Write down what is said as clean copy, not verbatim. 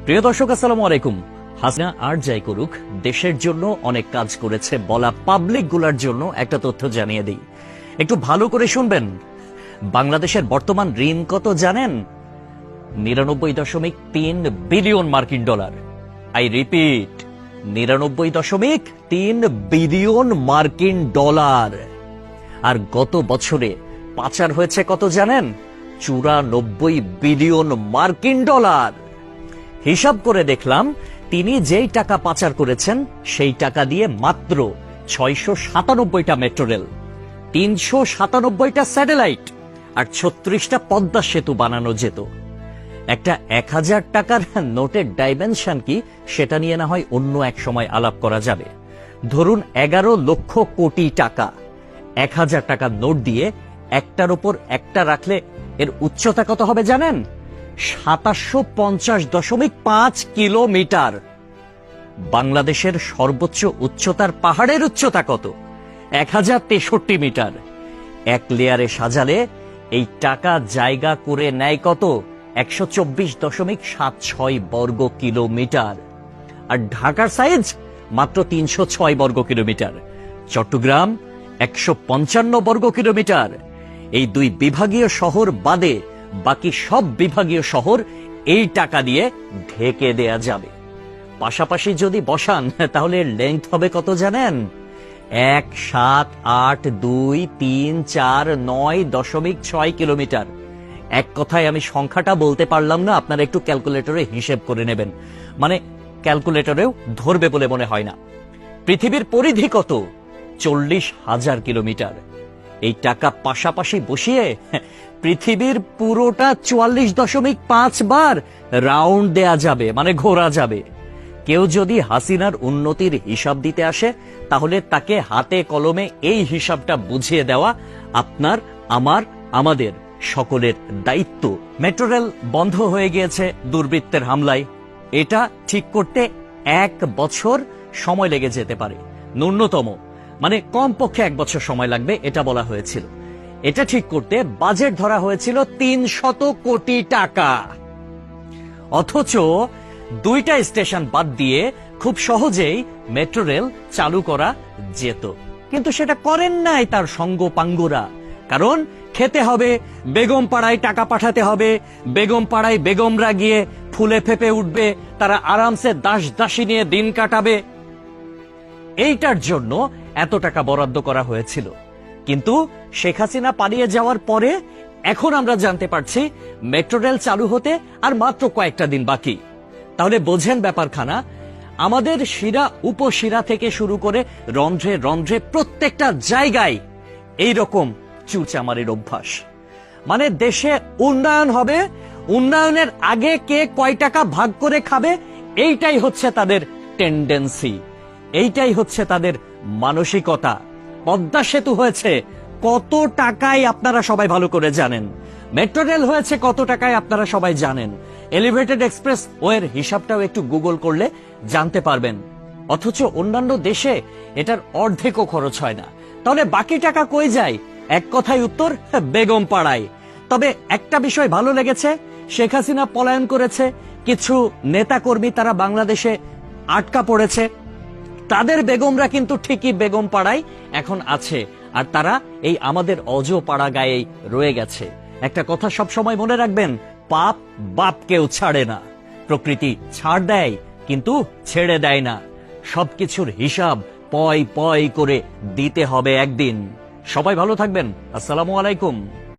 প্রিয় দর্শক, আসসালামু আলাইকুম। হাসিনা আর যাই করুক, দেশের জন্য অনেক কাজ করেছে বলা পাবলিক গুলার জন্য একটা তথ্য জানিয়ে দিই, একটু ভালো করে শুনবেন। বাংলাদেশের বর্তমান ঋণ কত জানেন? 99.3 বিলিয়ন মার্কিন ডলার। আই রিপিট, 99.3 বিলিয়ন মার্কিন ডলার। আর গত বছরে পাচার হয়েছে কত জানেন? 94 বিলিয়ন মার্কিন ডলার। হিসাব করে দেখলাম, তিনি যেই টাকা পাচার করেছেন সেই টাকা দিয়ে মাত্র 697টা মেট্রো রেল, 397টা স্যাটেলাইট আর 36টা পদ্মা সেতু বানানো যেত। একটা 1000 টাকার নোটের ডাইমেনশন কি, সেটা নিয়ে না হয় অন্য এক সময় আলাপ করা যাবে। ধরুন 11 লক্ষ কোটি টাকা 1000 টাকার নোট দিয়ে একটার উপর একটা রাখলে এর উচ্চতা কত হবে জানেন? 750.5 কিলোমিটার। বাংলাদেশের সর্বোচ্চ উচ্চতার পাহাড়ের উচ্চতা কত? 1063 মিটার। এক লেয়ারে সাজালে এই টাকা জায়গা করে নেয় কত? 124.76 বর্গ কিলোমিটার। আর ঢাকার সাইজ মাত্র 306 বর্গ কিলোমিটার, চট্টগ্রাম 155 বর্গ কিলোমিটার। এই দুই বিভাগীয় শহর বাদে বাকি সব বিভাগীয় শহর এই টাকা দিয়ে ঢেকে দেয়া যাবে। পাশাপাশি যদি বসান তাহলে লেংথ হবে কত জানেন? 1, 7, 8, 2, 3, 4, 9.6 কিলোমিটার। এক কথায় আমি সংখ্যাটা বলতে পারলাম না, আপনারা একটু ক্যালকুলেটরে হিসেব করে নেবেন, মানে ক্যালকুলেটরেও ধরবে বলে মনে হয় না। পৃথিবীর পরিধি কত? 40,000 কিলোমিটার। এই টাকা পাশাপাশি বসিয়ে পৃথিবীর পুরোটা 44.5 বার রাউন্ড দেয়া যাবে, মানে ঘোরা যাবে। কেউ যদি হাসিনার উন্নতির হিসাব দিতে আসে, তাহলে তাকে হাতে কলমে এই হিসাবটা বুঝিয়ে দেওয়া আপনার, আমার, আমাদের সকলের দায়িত্ব। মেট্রো রেল বন্ধ হয়ে গিয়েছে দুর্বৃত্তের হামলায়। এটা ঠিক করতে 1 বছর সময় লেগে যেতে পারে, ন্যূনতম, মানে কমপক্ষে 1 বছর সময় লাগবে এটা বলা হয়েছিল। এটা ঠিক করতে বাজেট ধরা হয়েছিল 300 কোটি টাকা। অথচ 2টা স্টেশন বাদ দিয়ে খুব সহজেই মেট্রো রেল চালু করা যেত, কিন্তু সেটা করেন নাই তার সঙ্গপাঙ্গরা। কারণ খেতে হবে, বেগম পাড়ায় টাকা পাঠাতে হবে, বেগম পাড়ায় বেগমরা গিয়ে ফুলে ফেপে উঠবে, তারা আরামসে দাস দাসী নিয়ে দিন কাটাবে। এইটার জন্য এত টাকা বরাদ্দ করা হয়েছিল। কিন্তু শেখ হাসিনা পালিয়ে যাওয়ার পরে এখন আমরা জানতে পারছি মেট্রো রেল চালু হতে আর মাত্র কয়েকটা দিন বাকি। তাহলে বোঝেন ব্যাপারখানা। আমাদের শিরা উপশিরা থেকে শুরু করে রন্ধ্রে রন্ধ্রে প্রত্যেকটা জায়গায় এইরকম চুরচামারির অভ্যাস। মানে দেশে উন্নয়ন হবে, উন্নয়নের আগে কে কয় টাকা ভাগ করে খাবে, এইটাই হচ্ছে তাদের টেন্ডেন্সি, এইটাই হচ্ছে তাদের মানসিকতা। পদ্মা সেতু হয়েছে কত টাকায় আপনারা সবাই ভালো করে জানেন। মেট্রো রেল হয়েছে কত টাকায় আপনারা সবাই জানেন। এলিভেটেড এক্সপ্রেস ওয়ের হিসাবটাও একটু গুগল করলে জানতে পারবেন। অথচ অন্যান্য দেশে এটার অর্ধেকও খরচ হয় না। তাহলে বাকি টাকা কই যায়? এক কথায় উত্তর, বেগম পাড়ায়। তবে একটা বিষয় ভালো লেগেছে, শেখ হাসিনা পলায়ন করেছে, কিছু নেতাকর্মী তারা বাংলাদেশে আটকা পড়েছে, তাদের বেগমরা কিন্তু ঠিকই বেগম পাড়ায় এখন আছে, আর তারা এই আমাদের অজ পাড়া গায়েই রয়ে গেছে। একটা কথা সব সময় মনে রাখবেন, পাপ বাপকেও ছাড়ে না। প্রকৃতি ছাড় দেয় কিন্তু ছেড়ে দেয় না। সবকিছুর হিসাব পয় পয় করে দিতে হবে একদিন। সবাই ভালো থাকবেন। আসসালামু আলাইকুম।